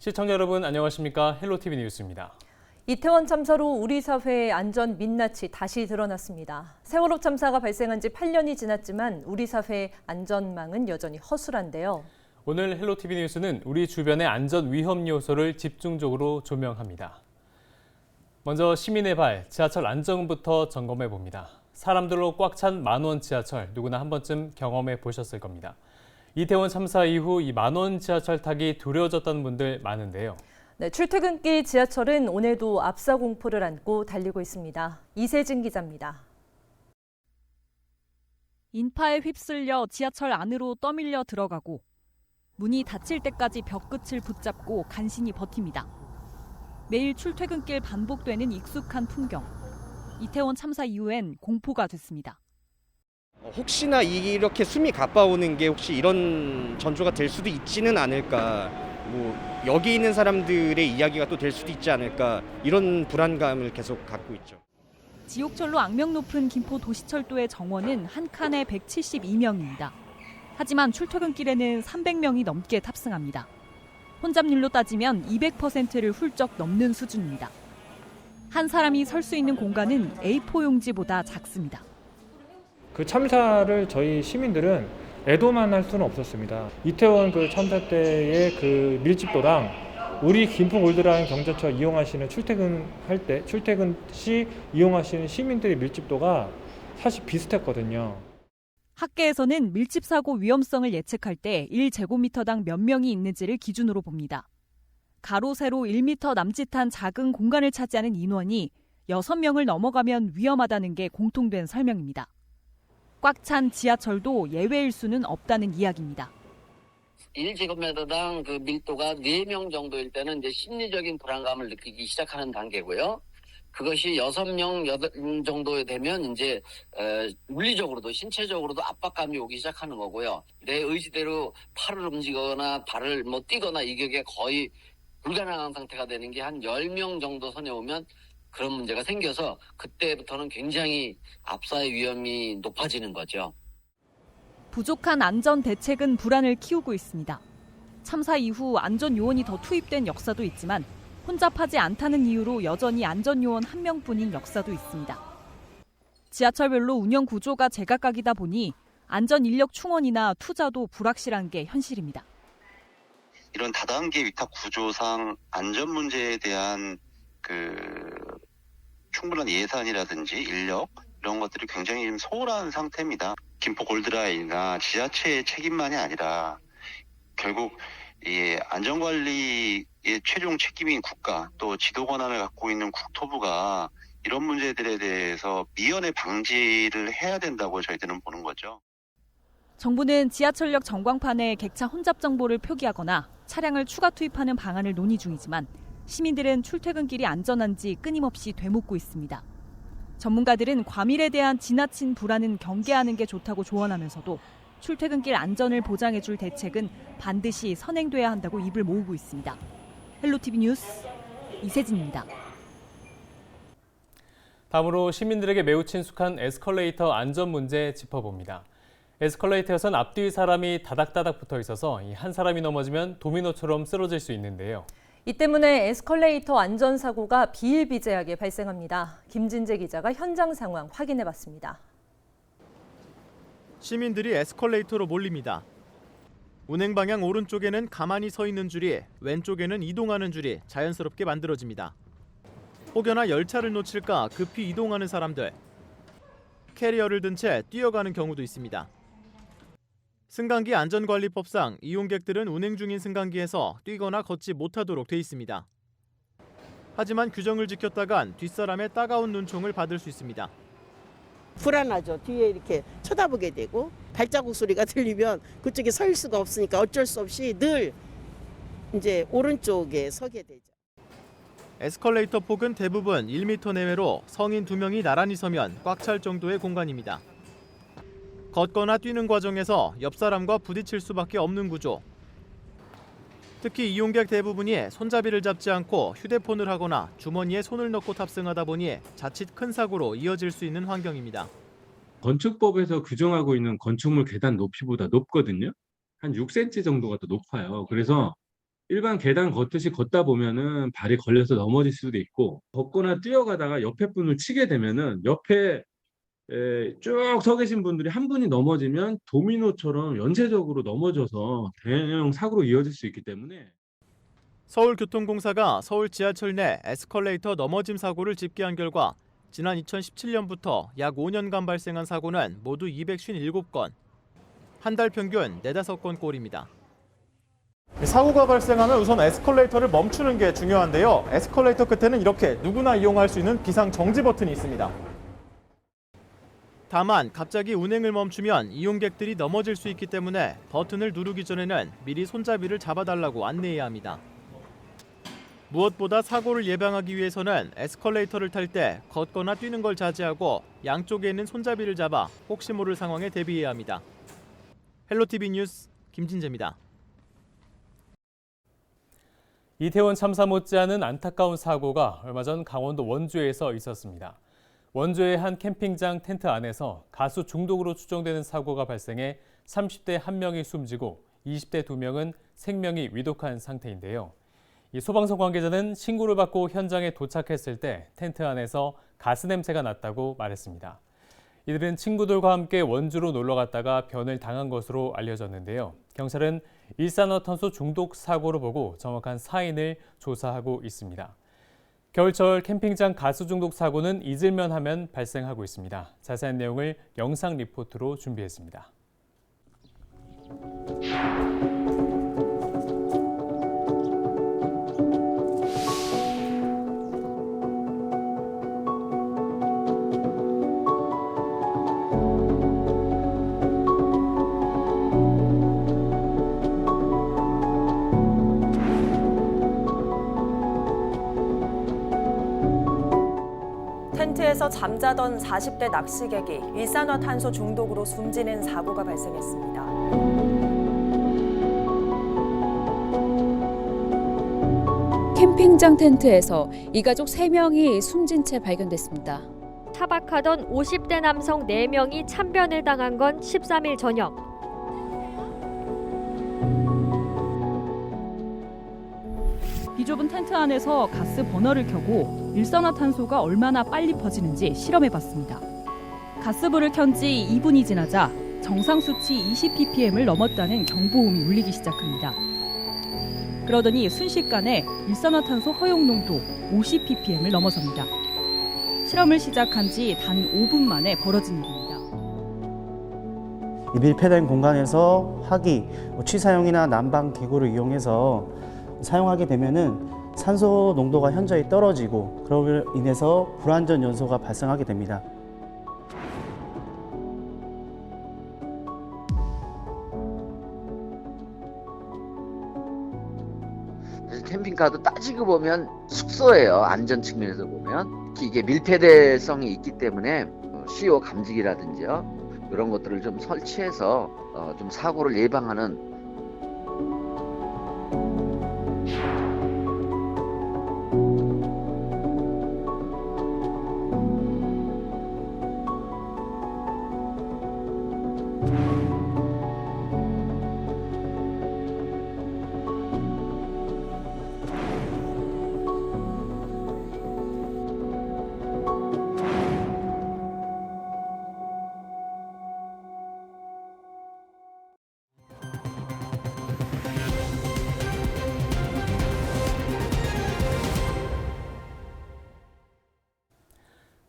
시청자 여러분 안녕하십니까? 헬로티비 뉴스입니다. 이태원 참사로 우리 사회의 안전 민낯이 다시 드러났습니다. 세월호 참사가 발생한 지 8년이 지났지만 우리 사회의 안전망은 여전히 허술한데요. 오늘 헬로티비 뉴스는 우리 주변의 안전 위험 요소를 집중적으로 조명합니다. 먼저 시민의 발, 지하철 안전부터 점검해 봅니다. 사람들로 꽉 찬 만원 지하철, 누구나 한 번쯤 경험해 보셨을 겁니다. 이태원 참사 이후 이 만원 지하철 타기 두려워졌다는 분들 많은데요. 네, 출퇴근길 지하철은 오늘도 압사 공포를 안고 달리고 있습니다. 이세진 기자입니다. 인파에 휩쓸려 지하철 안으로 떠밀려 들어가고 문이 닫힐 때까지 벽끝을 붙잡고 간신히 버팁니다. 매일 출퇴근길 반복되는 익숙한 풍경. 이태원 참사 이후엔 공포가 됐습니다. 혹시나 이렇게 숨이 가빠오는 게 혹시 이런 전조가 될 수도 있지는 않을까, 여기 있는 사람들의 이야기가 또 될 수도 있지 않을까, 이런 불안감을 계속 갖고 있죠. 지옥철로 악명 높은 김포 도시철도의 정원은 한 칸에 172명입니다. 하지만 출퇴근길에는 300명이 넘게 탑승합니다. 혼잡률로 따지면 200%를 훌쩍 넘는 수준입니다. 한 사람이 설 수 있는 공간은 A4 용지보다 작습니다. 그 참사를 저희 시민들은 애도만 할 수는 없었습니다. 이태원 그 참사 때의 그 밀집도랑 우리 김포 골드라인 경자철 이용하시는 출퇴근 시 이용하시는 시민들의 밀집도가 사실 비슷했거든요. 학계에서는 밀집 사고 위험성을 예측할 때 1제곱미터당 몇 명이 있는지를 기준으로 봅니다. 가로 세로 1m 남짓한 작은 공간을 차지하는 인원이 6명을 넘어가면 위험하다는 게 공통된 설명입니다. 꽉 찬 지하철도 예외일 수는 없다는 이야기입니다. 1제곱미터당 그 밀도가 4명 정도일 때는 이제 심리적인 불안감을 느끼기 시작하는 단계고요. 그것이 6명 정도 되면 이제 물리적으로도 신체적으로도 압박감이 오기 시작하는 거고요. 내 의지대로 팔을 움직이거나 발을 뛰거나 이게 거의 불가능한 상태가 되는 게 한 10명 정도 선에 오면 그런 문제가 생겨서 그때부터는 굉장히 압사의 위험이 높아지는 거죠. 부족한 안전 대책은 불안을 키우고 있습니다. 참사 이후 안전 요원이 더 투입된 역사도 있지만 혼잡하지 않다는 이유로 여전히 안전 요원 1명뿐인 역사도 있습니다. 지하철별로 운영 구조가 제각각이다 보니 안전 인력 충원이나 투자도 불확실한 게 현실입니다. 이런 다단계 위탁 구조상 안전 문제에 대한 충분한 예산이라든지 인력 이런 것들이 굉장히 좀 소홀한 상태입니다. 김포 골드라인이나 지자체의 책임만이 아니라 결국 이 안전관리의 최종 책임인 국가 또 지도 권한을 갖고 있는 국토부가 이런 문제들에 대해서 미연에 방지를 해야 된다고 저희들은 보는 거죠. 정부는 지하철역 전광판에 객차 혼잡 정보를 표기하거나 차량을 추가 투입하는 방안을 논의 중이지만 시민들은 출퇴근길이 안전한지 끊임없이 되묻고 있습니다. 전문가들은 과밀에 대한 지나친 불안은 경계하는 게 좋다고 조언하면서도 출퇴근길 안전을 보장해줄 대책은 반드시 선행돼야 한다고 입을 모으고 있습니다. 헬로티비 뉴스 이세진입니다. 다음으로 시민들에게 매우 친숙한 에스컬레이터 안전 문제 짚어봅니다. 에스컬레이터에선 앞뒤 사람이 다닥다닥 붙어 있어서 한 사람이 넘어지면 도미노처럼 쓰러질 수 있는데요. 이 때문에 에스컬레이터 안전사고가 비일비재하게 발생합니다. 김진재 기자가 현장 상황 확인해봤습니다. 시민들이 에스컬레이터로 몰립니다. 운행 방향 오른쪽에는 가만히 서 있는 줄이, 왼쪽에는 이동하는 줄이 자연스럽게 만들어집니다. 혹여나 열차를 놓칠까 급히 이동하는 사람들. 캐리어를 든 채 뛰어가는 경우도 있습니다. 승강기 안전관리법상 이용객들은 운행 중인 승강기에서 뛰거나 걷지 못하도록 돼 있습니다. 하지만 규정을 지켰다간 뒷사람의 따가운 눈총을 받을 수 있습니다. 불안하죠. 뒤에 이렇게 쳐다보게 되고 발자국 소리가 들리면 그쪽에 설 수가 없으니까 어쩔 수 없이 늘 이제 오른쪽에 서게 되죠. 에스컬레이터 폭은 대부분 1m 내외로 성인 2명이 나란히 서면 꽉 찰 정도의 공간입니다. 걷거나 뛰는 과정에서 옆 사람과 부딪힐 수밖에 없는 구조. 특히 이용객 대부분이 손잡이를 잡지 않고 휴대폰을 하거나 주머니에 손을 넣고 탑승하다 보니 자칫 큰 사고로 이어질 수 있는 환경입니다. 건축법에서 규정하고 있는 건축물 계단 높이보다 높거든요. 한 6cm 정도가 더 높아요. 그래서 일반 계단 걷듯이 걷다 보면은 발이 걸려서 넘어질 수도 있고, 걷거나 뛰어가다가 옆에 분을 치게 되면은 옆에 쭉 서 계신 분들이 한 분이 넘어지면 도미노처럼 연쇄적으로 넘어져서 대형 사고로 이어질 수 있기 때문에. 서울교통공사가 서울 지하철 내 에스컬레이터 넘어짐 사고를 집계한 결과 지난 2017년부터 약 5년간 발생한 사고는 모두 257건, 한 달 평균 4-5건 꼴입니다. 사고가 발생하면 우선 에스컬레이터를 멈추는 게 중요한데요. 에스컬레이터 끝에는 이렇게 누구나 이용할 수 있는 비상 정지 버튼이 있습니다. 다만 갑자기 운행을 멈추면 이용객들이 넘어질 수 있기 때문에 버튼을 누르기 전에는 미리 손잡이를 잡아달라고 안내해야 합니다. 무엇보다 사고를 예방하기 위해서는 에스컬레이터를 탈 때 걷거나 뛰는 걸 자제하고 양쪽에 있는 손잡이를 잡아 혹시 모를 상황에 대비해야 합니다. 헬로티비 뉴스 김진재입니다. 이태원 참사 못지않은 안타까운 사고가 얼마 전 강원도 원주에서 있었습니다. 원주의 한 캠핑장 텐트 안에서 가스 중독으로 추정되는 사고가 발생해 30대 1명이 숨지고 20대 2명은 생명이 위독한 상태인데요. 이 소방서 관계자는 신고를 받고 현장에 도착했을 때 텐트 안에서 가스 냄새가 났다고 말했습니다. 이들은 친구들과 함께 원주로 놀러 갔다가 변을 당한 것으로 알려졌는데요. 경찰은 일산화탄소 중독 사고로 보고 정확한 사인을 조사하고 있습니다. 겨울철 캠핑장 가스 중독 사고는 잊을만 하면 발생하고 있습니다. 자세한 내용을 영상 리포트로 준비했습니다. 텐트에서 잠자던 40대 낚시객이 일산화탄소 중독으로 숨지는 사고가 발생했습니다. 캠핑장 텐트에서 이 가족 3명이 숨진 채 발견됐습니다. 타박하던 50대 남성 4명이 참변을 당한 건 13일 저녁. 비좁은 텐트 안에서 가스 버너를 켜고 일산화탄소가 얼마나 빨리 퍼지는지 실험해봤습니다. 가스불을 켠 지 2분이 지나자 정상 수치 20ppm을 넘었다는 경보음이 울리기 시작합니다. 그러더니 순식간에 일산화탄소 허용 농도 50ppm을 넘어섭니다. 실험을 시작한 지 단 5분 만에 벌어진 일입니다. 이 밀폐된 공간에서 화기, 취사용이나 난방 기구를 이용해서 사용하게 되면은 산소 농도가 현저히 떨어지고 그로 인해서 불완전 연소가 발생하게 됩니다. 캠핑카도 따지고 보면 숙소예요. 안전 측면에서 보면 이게 밀폐대성이 있기 때문에 CO 감지기라든지요 이런 것들을 좀 설치해서 좀 사고를 예방하는.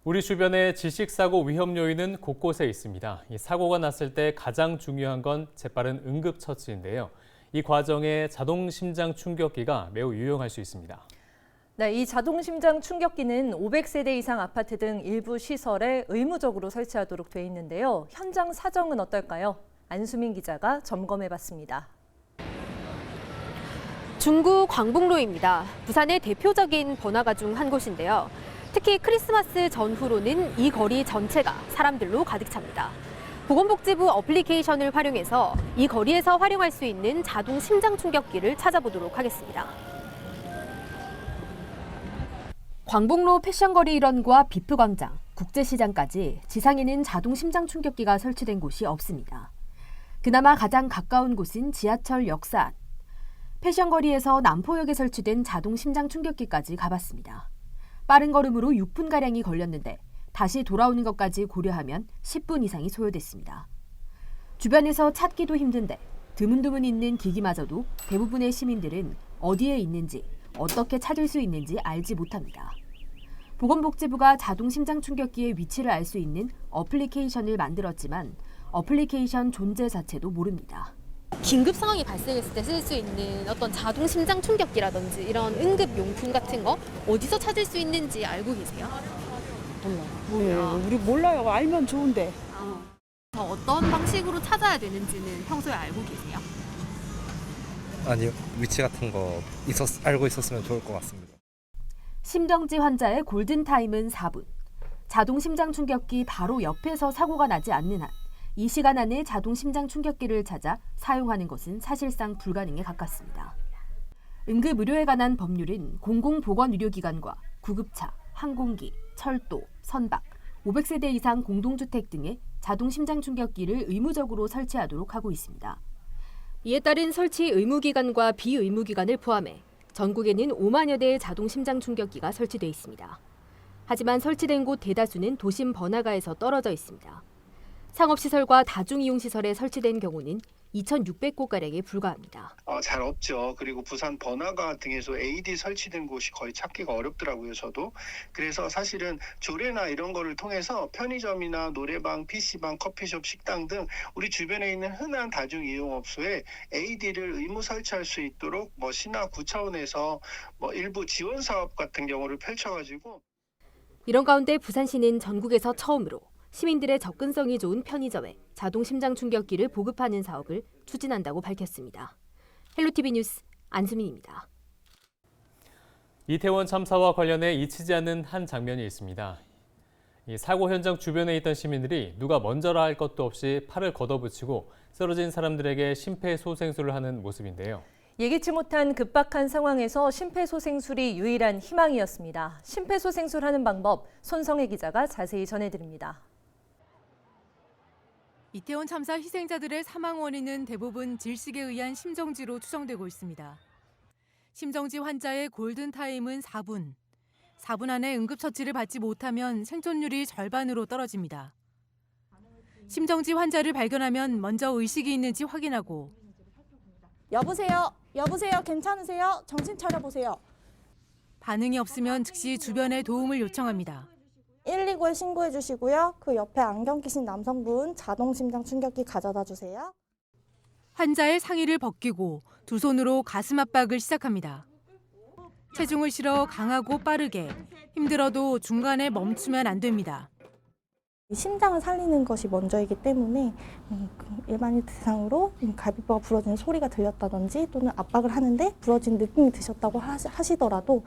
우리 주변의 질식사고 위험 요인은 곳곳에 있습니다. 이 사고가 났을 때 가장 중요한 건 재빠른 응급처치인데요. 이 과정에 자동심장 충격기가 매우 유용할 수 있습니다. 네, 이 자동심장 충격기는 500세대 이상 아파트 등 일부 시설에 의무적으로 설치하도록 돼 있는데요. 현장 사정은 어떨까요? 안수민 기자가 점검해봤습니다. 중구 광복로입니다. 부산의 대표적인 번화가 중 한 곳인데요. 특히 크리스마스 전후로는 이 거리 전체가 사람들로 가득 찹니다. 보건복지부 어플리케이션을 활용해서 이 거리에서 활용할 수 있는 자동 심장 충격기를 찾아보도록 하겠습니다. 광복로 패션거리 일원과 비프광장, 국제시장까지 지상에는 자동 심장 충격기가 설치된 곳이 없습니다. 그나마 가장 가까운 곳인 지하철 역사 안. 패션거리에서 남포역에 설치된 자동 심장 충격기까지 가봤습니다. 빠른 걸음으로 6분가량이 걸렸는데 다시 돌아오는 것까지 고려하면 10분 이상이 소요됐습니다. 주변에서 찾기도 힘든데 드문드문 있는 기기마저도 대부분의 시민들은 어디에 있는지 어떻게 찾을 수 있는지 알지 못합니다. 보건복지부가 자동 심장 충격기의 위치를 알 수 있는 어플리케이션을 만들었지만 어플리케이션 존재 자체도 모릅니다. 긴급 상황이 발생했을 때 쓸 수 있는 어떤 자동 심장 충격기라든지 이런 응급 용품 같은 거 어디서 찾을 수 있는지 알고 계세요? 몰라요. 우리 몰라요. 알면 좋은데. 어떤 방식으로 찾아야 되는지는 평소에 알고 계세요? 아니요. 위치 같은 거 알고 있었으면 좋을 것 같습니다. 심정지 환자의 골든타임은 4분. 자동 심장 충격기 바로 옆에서 사고가 나지 않는 한 이 시간 안에 자동 심장 충격기를 찾아 사용하는 것은 사실상 불가능에 가깝습니다. 응급의료에 관한 법률은 공공보건의료기관과 구급차, 항공기, 철도, 선박, 500세대 이상 공동주택 등에 자동 심장 충격기를 의무적으로 설치하도록 하고 있습니다. 이에 따른 설치 의무기관과 비의무기관을 포함해 전국에는 5만여 대의 자동 심장 충격기가 설치돼 있습니다. 하지만 설치된 곳 대다수는 도심 번화가에서 떨어져 있습니다. 상업시설과 다중이용시설에 설치된 경우는 2,600곳가량에 불과합니다. 잘 없죠. 그리고 부산 번화가 등에서 AED 설치된 곳이 거의 찾기가 어렵더라고요, 저도. 그래서 사실은 조례나 이런 거를 통해서 편의점이나 노래방, PC방, 커피숍, 식당 등 우리 주변에 있는 흔한 다중이용업소에 AED를 의무 설치할 수 있도록 시나 구차원에서 일부 지원 사업 같은 경우를 펼쳐가지고 이런 가운데 부산시는 전국에서 처음으로 시민들의 접근성이 좋은 편의점에 자동 심장 충격기를 보급하는 사업을 추진한다고 밝혔습니다. 헬로티비 뉴스 안수민입니다. 이태원 참사와 관련해 잊히지 않는 한 장면이 있습니다. 이 사고 현장 주변에 있던 시민들이 누가 먼저라 할 것도 없이 팔을 걷어붙이고 쓰러진 사람들에게 심폐소생술을 하는 모습인데요. 예기치 못한 급박한 상황에서 심폐소생술이 유일한 희망이었습니다. 심폐소생술하는 방법 손성혜 기자가 자세히 전해드립니다. 이태원 참사 희생자들의 사망 원인은 대부분 질식에 의한 심정지로 추정되고 있습니다. 심정지 환자의 골든타임은 4분. 4분 안에 응급처치를 받지 못하면 생존율이 절반으로 떨어집니다. 심정지 환자를 발견하면 먼저 의식이 있는지 확인하고 여보세요? 괜찮으세요? 정신 차려보세요. 반응이 없으면 즉시 주변에 도움을 요청합니다. 119에 신고해 주시고요. 그 옆에 안경 끼신 남성분 자동 심장 충격기 가져다 주세요. 환자의 상의를 벗기고 두 손으로 가슴 압박을 시작합니다. 체중을 실어 강하고 빠르게, 힘들어도 중간에 멈추면 안 됩니다. 심장을 살리는 것이 먼저이기 때문에 일반인 대상으로 갈비뼈가 부러지는 소리가 들렸다든지 또는 압박을 하는데 부러진 느낌이 드셨다고 하시더라도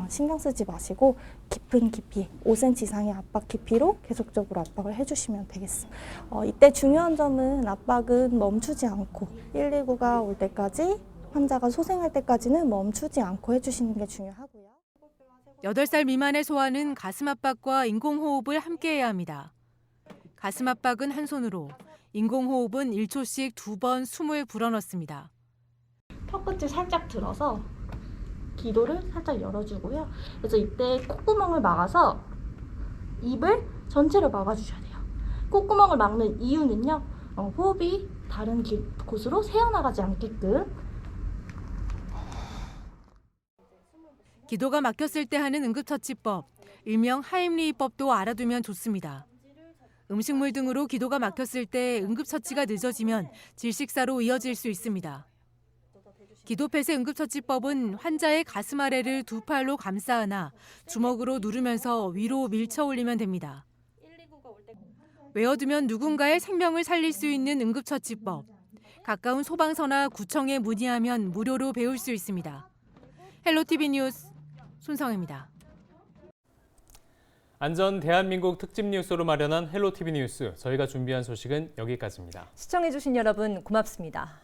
신경 쓰지 마시고 깊은 깊이 5cm 이상의 압박 깊이로 계속적으로 압박을 해주시면 되겠습니다. 이때 중요한 점은 압박은 멈추지 않고 119가 올 때까지 환자가 소생할 때까지는 멈추지 않고 해주시는 게 중요하고요. 8살 미만의 소아는 가슴 압박과 인공호흡을 함께 해야 합니다. 가슴 압박은 한 손으로, 인공호흡은 1초씩 2번 숨을 불어넣습니다. 턱끝을 살짝 들어서 기도를 살짝 열어주고요. 그래서 이때 콧구멍을 막아서 입을 전체를 막아주셔야 돼요. 콧구멍을 막는 이유는요. 호흡이 다른 곳으로 새어나가지 않게끔. 기도가 막혔을 때 하는 응급처치법, 일명 하임리히법도 알아두면 좋습니다. 음식물 등으로 기도가 막혔을 때 응급처치가 늦어지면 질식사로 이어질 수 있습니다. 기도폐쇄 응급처치법은 환자의 가슴 아래를 두 팔로 감싸 안아 주먹으로 누르면서 위로 밀쳐 올리면 됩니다. 외워두면 누군가의 생명을 살릴 수 있는 응급처치법. 가까운 소방서나 구청에 문의하면 무료로 배울 수 있습니다. 헬로티비 뉴스 손성혜입니다. 안전 대한민국 특집 뉴스로 마련한 헬로티비 뉴스. 저희가 준비한 소식은 여기까지입니다. 시청해주신 여러분 고맙습니다.